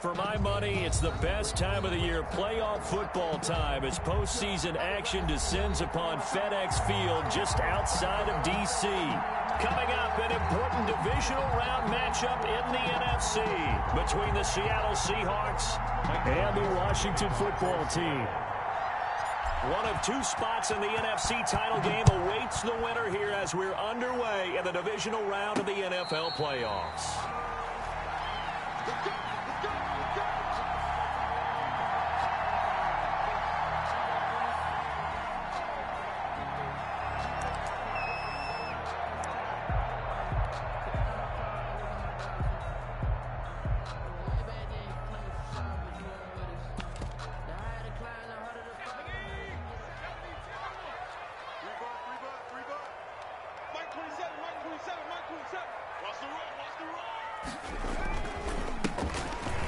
For my money, it's the best time of the year, playoff football time, as postseason action descends upon FedEx Field just outside of D.C. Coming up, an important divisional round matchup in the NFC between the Seattle Seahawks and the Washington football team. One of two spots in the NFC title game awaits the winner here as we're underway in the divisional round of the NFL playoffs.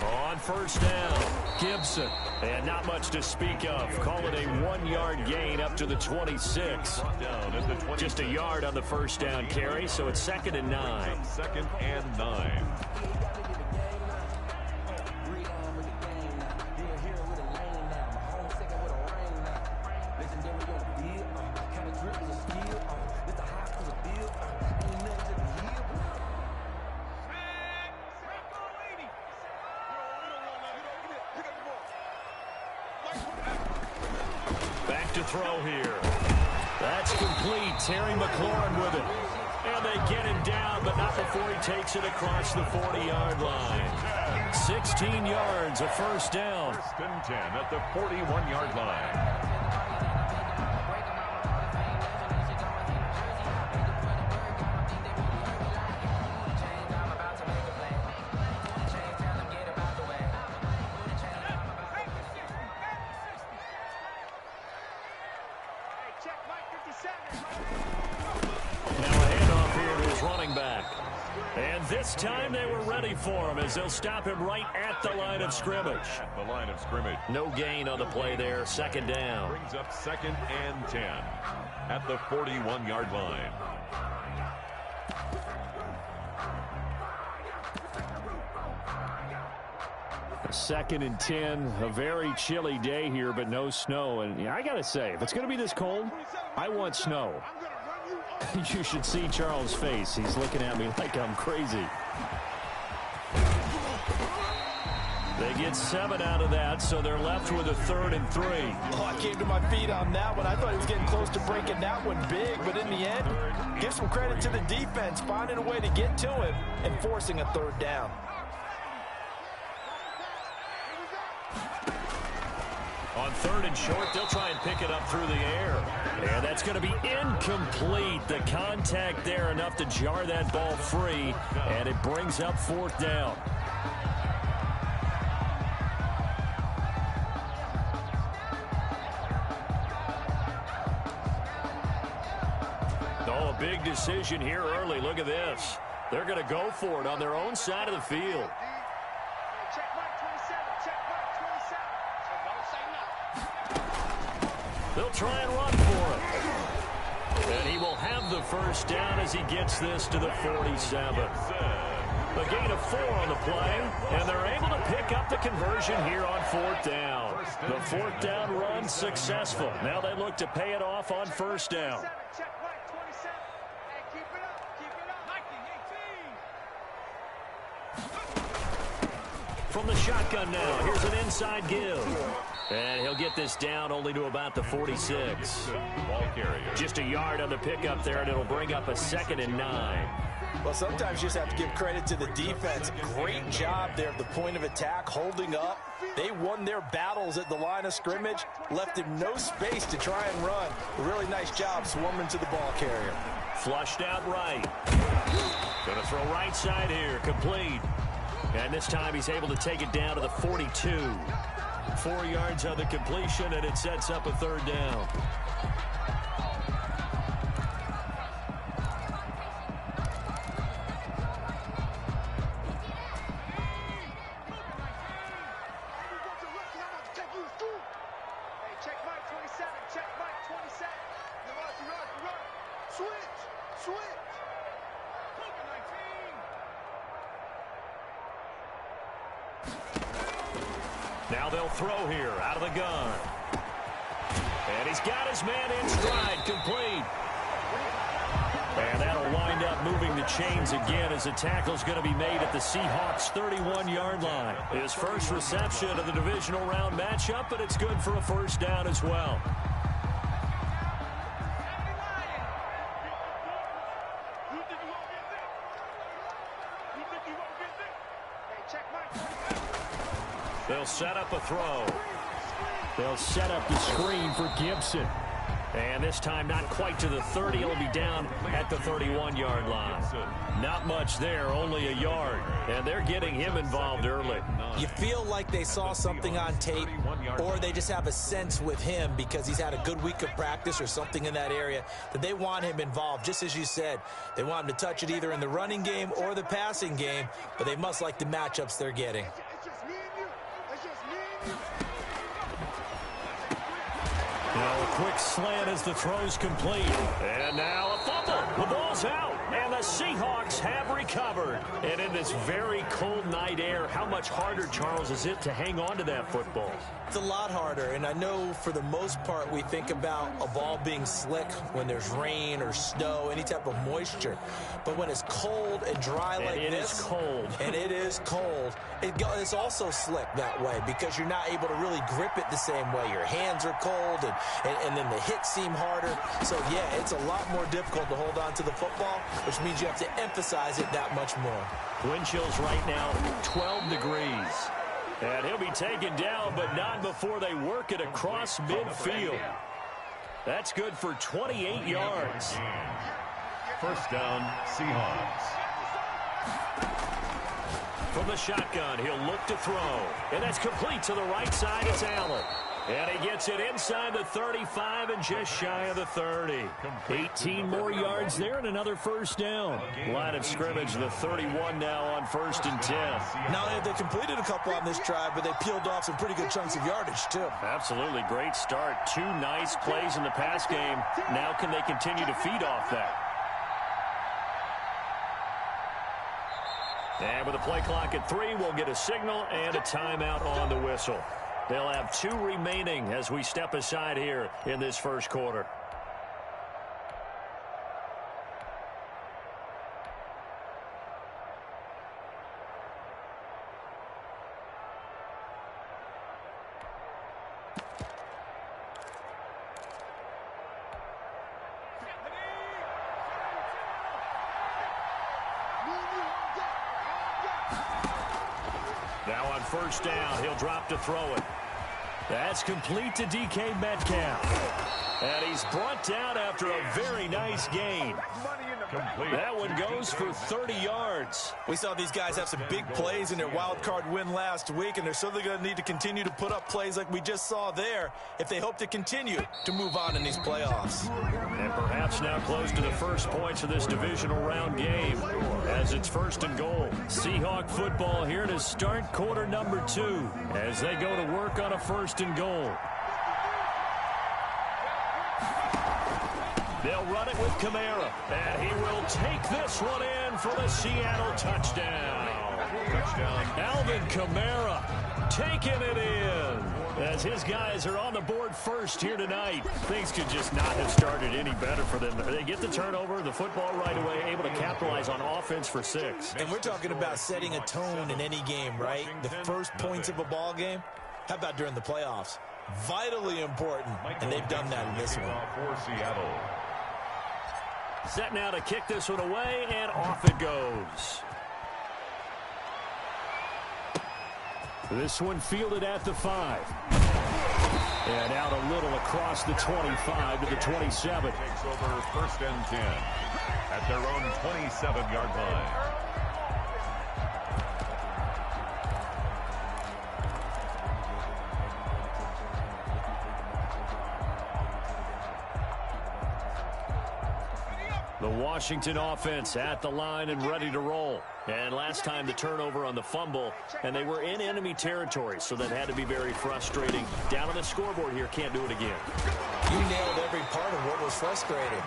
On first down, Gibson. And not much to speak of. Call it a 1-yard gain up to the 26. Just a yard on the first down carry, so it's 2nd and 9. 2nd and 9. Back to throw here. That's complete. Terry McLaurin with it. And they get him down, but not before he takes it across the 40-yard line. 16 yards, a first down. 1st and 10 at the 41-yard line. And this time they were ready for him as they'll stop him right at the line of scrimmage. At the line of scrimmage. No gain on the play there. 2nd down. Brings up 2nd and 10 at the 41-yard line. Second and 10, a very chilly day here, but no snow. And I got to say, if it's going to be this cold, I want snow. You should see Charles' face. He's looking at me like I'm crazy. They get 7 out of that, so they're left with a 3rd and 3. Oh, I came to my feet on that one. I thought he was getting close to breaking that one big, but in the end, give some credit to the defense, finding a way to get to him and forcing a 3rd down. On 3rd and short, they'll try and pick it up through the air. And that's going to be incomplete. The contact there enough to jar that ball free, and it brings up 4th down. Oh, a big decision here early. Look at this. They're going to go for it on their own side of the field. They'll try and run for it. And he will have the first down as he gets this to the 47. A gain of 4 on the play, and they're able to pick up the conversion here on 4th down. The 4th down run successful. Now they look to pay it off on 1st down. From the shotgun now, here's an inside give. And he'll get this down only to about the 46. Ball carrier. Just a yard on the pickup there, and it'll bring up a 2nd and 9. Well, sometimes you just have to give credit to the defense. Great job there at the point of attack, holding up. They won their battles at the line of scrimmage, left him no space to try and run. A really nice job swarming to the ball carrier. Flushed out right. Going to throw right side here, complete. And this time he's able to take it down to the 42. 4 yards on the completion, and it sets up a 3rd down. Now they'll throw here out of the gun. And he's got his man in stride, complete. And that'll wind up moving the chains again as the tackle's going to be made at the Seahawks' 31-yard line. His first reception of the divisional round matchup, but it's good for a first down as well. They'll set up a throw. They'll set up the screen for Gibson. And this time not quite to the 30. He'll be down at the 31-yard line. Not much there, only a yard. And they're getting him involved early. You feel like they saw something on tape, or they just have a sense with him because he's had a good week of practice or something in that area that they want him involved. Just as you said, they want him to touch it either in the running game or the passing game, but they must like the matchups they're getting. Now a quick slant as the throw's complete. And now a fumble. The ball's out. And the Seahawks have recovered. And in this very cold night air, how much harder, Charles, is it to hang on to that football? It's a lot harder, and I know for the most part we think about a ball being slick when there's rain or snow, any type of moisture. But when it's cold and dry like this, and it is cold, it's also slick that way because you're not able to really grip it the same way. Your hands are cold, and then the hits seem harder. So, yeah, it's a lot more difficult to hold on to the football, which means you have to emphasize it that much more. Wind chills right now, 12 degrees. And he'll be taken down, but not before they work it across midfield. That's good for 28 yards. First down, Seahawks. From the shotgun, he'll look to throw. And that's complete to the right side. It's Allen. And he gets it inside the 35 and just shy of the 30. 18 more yards there and another first down. Line of scrimmage, the 31 now on 1st and 10. Not only have they completed a couple on this drive, but they peeled off some pretty good chunks of yardage, too. Absolutely. Great start. 2 nice plays in the pass game. Now can they continue to feed off that? And with the play clock at 3, we'll get a signal and a timeout on the whistle. They'll have 2 remaining as we step aside here in this first quarter. Now on first down, he'll drop to throw it. That's complete to DK Metcalf. And he's brought down after a very nice gain. That one goes for 30 yards. We saw these guys have some big plays in their wild card win last week, and they're certainly going to need to continue to put up plays like we just saw there if they hope to continue to move on in these playoffs. And perhaps now close to the first points of this divisional round game as it's 1st and goal. Seahawk football here to start quarter number 2 as they go to work on a 1st and goal. They'll run it with Kamara, and he will take this one in for the Seattle touchdown. Alvin Kamara taking it in as his guys are on the board first here tonight. Things could just not have started any better for them. They get the turnover, the football right away, able to capitalize on offense for 6. And we're talking about setting a tone in any game, right? The first points of a ball game. How about during the playoffs? Vitally important, and they've done that in this one. For Seattle. Set now to kick this one away, and off it goes. This one fielded at the 5. And out a little across the 25 to the 27. Takes over 1st and 10 at their own 27-yard line. The Washington offense at the line and ready to roll. And last time the turnover on the fumble, and they were in enemy territory, so that had to be very frustrating. Down on the scoreboard here, can't do it again. You nailed every part of what was frustrating.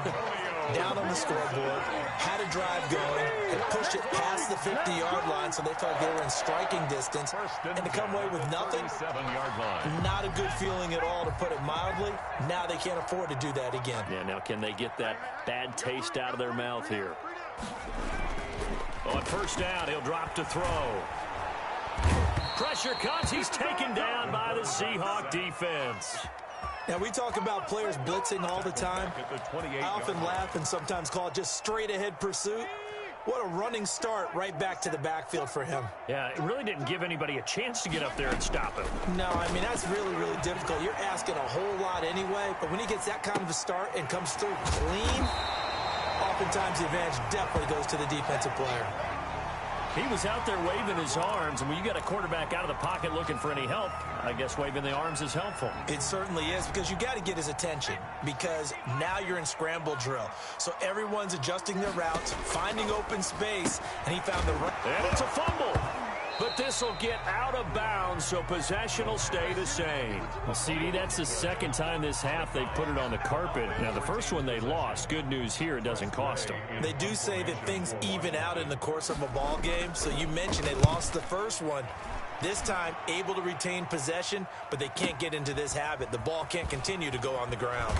down on the scoreboard, had a drive going, and pushed it past the 50-yard line so they felt they were in striking distance, and to come away with nothing, not a good feeling at all, to put it mildly. Now they can't afford to do that again. Yeah, now can they get that bad taste out of their mouth here? On first down, he'll drop to throw. Pressure comes. He's taken down by the Seahawk defense. Now, we talk about players blitzing all the time. I often laugh and sometimes call it just straight-ahead pursuit. What a running start right back to the backfield for him. Yeah, it really didn't give anybody a chance to get up there and stop him. No, I mean, that's really, really difficult. You're asking a whole lot anyway, but when he gets that kind of a start and comes through clean, oftentimes the advantage definitely goes to the defensive player. He was out there waving his arms, and when you got a quarterback out of the pocket looking for any help, I guess waving the arms is helpful. It certainly is, because you got to get his attention, because now you're in scramble drill. So everyone's adjusting their routes, finding open space, and he found the right. And it's a fumble. But this will get out of bounds, so possession will stay the same. Well, CD, that's the second time this half they put it on the carpet. Now, the first one they lost. Good news here, it doesn't cost them. They do say that things even out in the course of a ball game. So you mentioned they lost the first one. This time, able to retain possession, but they can't get into this habit. The ball can't continue to go on the ground.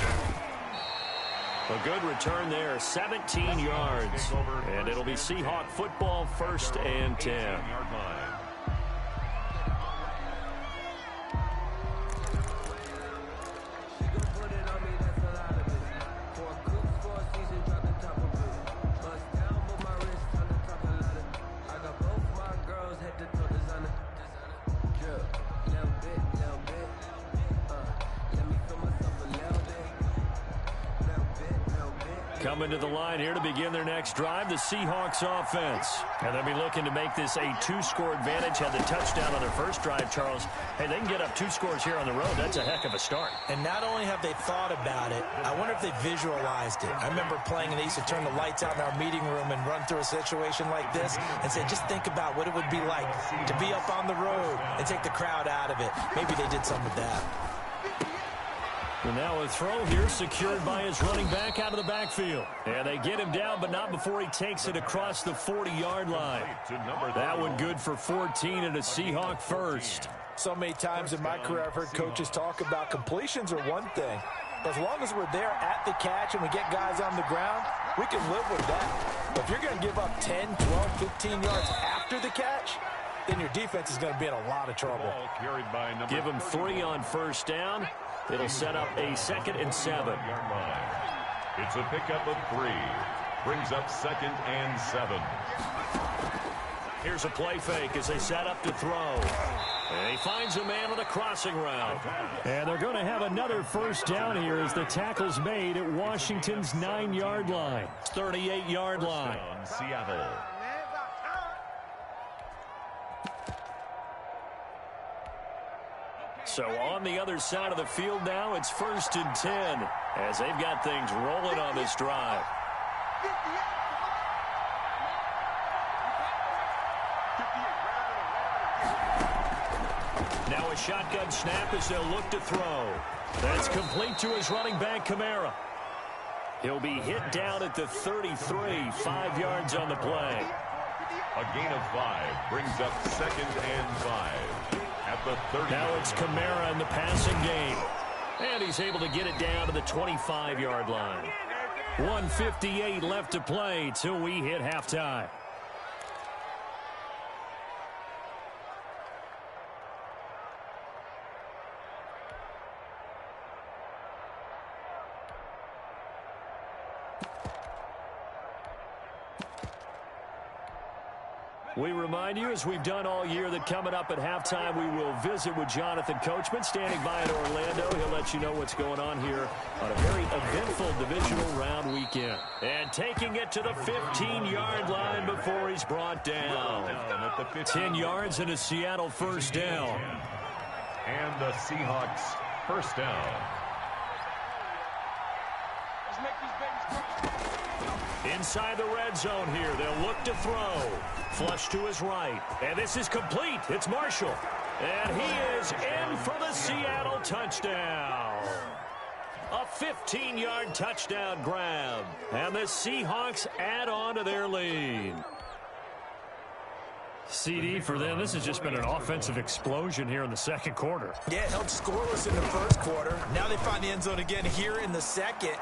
A good return there, 17 yards. And it'll be Seahawk football, 1st and 10. Coming to the line here to begin their next drive, the Seahawks offense. And they'll be looking to make this a 2-score advantage. Had the touchdown on their first drive, Charles. Hey, they can get up 2 scores here on the road. That's a heck of a start. And not only have they thought about it, I wonder if they visualized it. I remember playing, and they used to turn the lights out in our meeting room and run through a situation like this and say, just think about what it would be like to be up on the road and take the crowd out of it. Maybe they did some of that. And now a throw here secured by his running back out of the backfield. And they get him down, but not before he takes it across the 40-yard line. That one good for 14 and a Seahawk first. So many times in my career I've heard coaches talk about completions are one thing. As long as we're there at the catch and we get guys on the ground, we can live with that. But if you're going to give up 10, 12, 15 yards after the catch, then your defense is going to be in a lot of trouble. Give him 3 on first down. It'll set up a 2nd and 7. It's a pickup of 3. Brings up 2nd and 7. Here's a play fake as they set up to throw. And he finds a man on the crossing route. And they're going to have another first down here as the tackle's made at Washington's 9-yard line. 38-yard line. Seattle. So on the other side of the field now, it's 1st and 10 as they've got things rolling on this drive. Now a shotgun snap as they'll look to throw. That's complete to his running back, Kamara. He'll be hit down at the 33, 5 yards on the play. A gain of 5 brings up 2nd and 5. At the 30. Now it's Kamara in the passing game. And he's able to get it down to the 25-yard line. 1:58 left to play till we hit halftime. We remind you, as we've done all year, that coming up at halftime, we will visit with Jonathan Coachman, standing by in Orlando. He'll let you know what's going on here on a very eventful divisional round weekend. And taking it to the 15-yard line before he's brought down. 10 yards and a Seattle first down. And the Seahawks first down. Inside the red zone here, they'll look to throw. Flush to his right. And this is complete. It's Marshall. And he is in for the Seattle touchdown. A 15-yard touchdown grab. And the Seahawks add on to their lead. CD for them, this has just been an offensive explosion here in the second quarter. Yeah, held scoreless in the first quarter. Now they find the end zone again here in the second.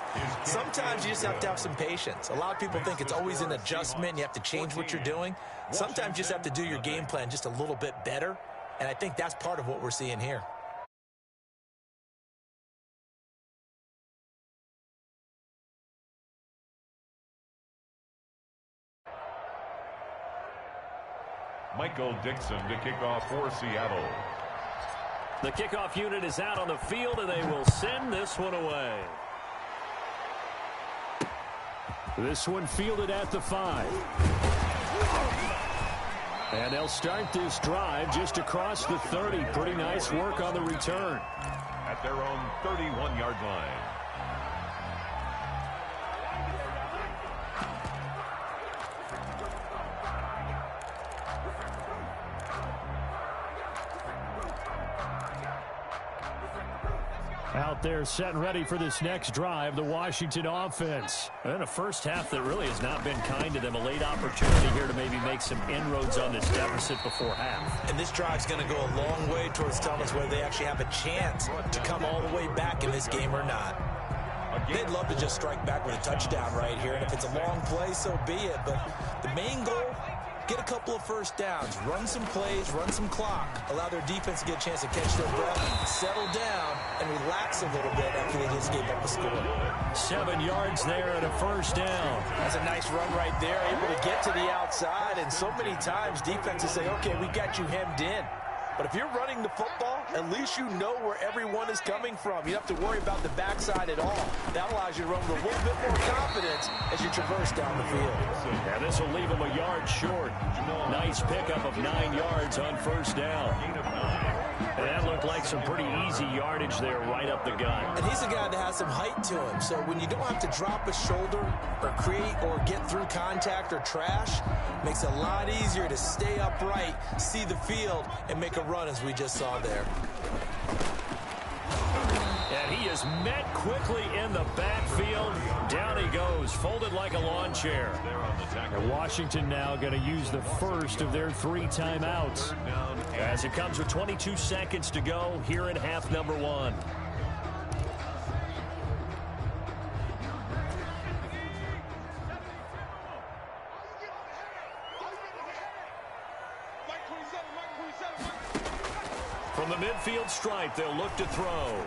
Sometimes you just have to have some patience. A lot of people think it's always an adjustment. You have to change what you're doing. Sometimes you just have to do your game plan just a little bit better. And I think that's part of what we're seeing here. Michael Dixon to kick off for Seattle. The kickoff unit is out on the field, and they will send this one away. This one fielded at the 5. And they'll start this drive just across the 30. Pretty nice work on the return. At their own 31-yard line. Out there set and ready for this next drive, the Washington offense. And a first half that really has not been kind to them. A late opportunity here to maybe make some inroads on this deficit before half. And this drive's going to go a long way towards telling us whether they actually have a chance to come all the way back in this game or not. They'd love to just strike back with a touchdown right here. And if it's a long play, so be it. But the main goal, get a couple of first downs, run some plays, run some clock, allow their defense to get a chance to catch their breath, settle down, and relax a little bit after they just gave up a score. 7 yards there and a first down. That's a nice run right there, able to get to the outside, and so many times defenses say, okay, we got you hemmed in. But if you're running the football, at least you know where everyone is coming from. You don't have to worry about the backside at all. That allows you to run with a little bit more confidence as you traverse down the field. Yeah, this will leave him a yard short. Nice pickup of 9 yards on first down. And that looked like some pretty easy yardage there right up the gut. And he's a guy that has some height to him. So when you don't have to drop a shoulder or create or get through contact or trash, it makes it a lot easier to stay upright, see the field, and make a run as we just saw there. And he is met quickly in the backfield. Down he goes, folded like a lawn chair. And Washington now going to use the first of their 3 timeouts as it comes with 22 seconds to go here in half number 1. From the midfield stripe, they'll look to throw.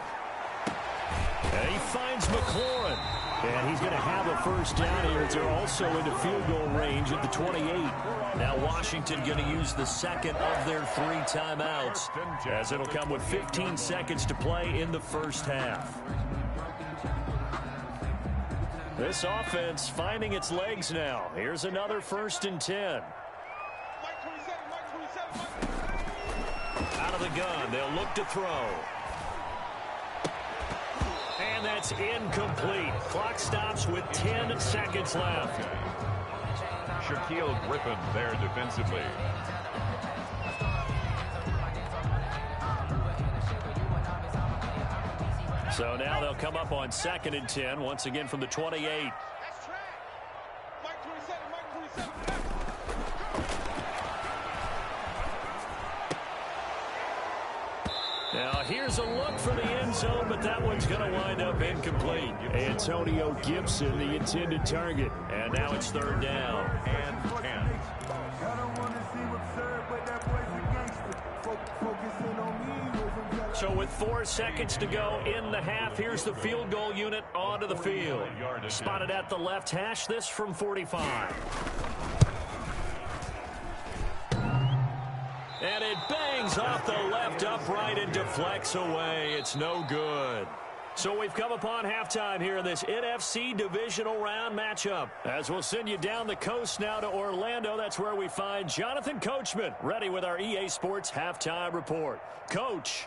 And he finds McLaurin. And he's going to have a first down here. They're also into field goal range at the 28. Now Washington going to use the second of their 3 timeouts, as it'll come with 15 seconds to play in the first half. This offense finding its legs now. Here's another 1st and 10. Out of the gun, they'll look to throw. And that's incomplete. Clock stops with 10 seconds left. Shaquille Griffin there defensively. So now they'll come up on 2nd and 10, once again from the 28. Now here's a look for the end zone, but that one's going to wind up incomplete. Antonio Gibson, the intended target. And now it's 3rd down. And 10. So with 4 seconds to go in the half, here's the field goal unit onto the field. Spotted at the left hash, this from 45. And it bangs off the left upright and deflects away. It's no good. So we've come upon halftime here in this NFC divisional round matchup. As we'll send you down the coast now to Orlando, that's where we find Jonathan Coachman ready with our EA Sports halftime report. Coach.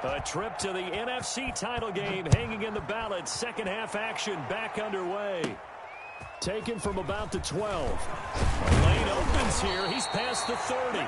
A trip to the NFC title game hanging in the balance. Second half action back underway. Taken from about the 12. The lane opens here. He's past the 30.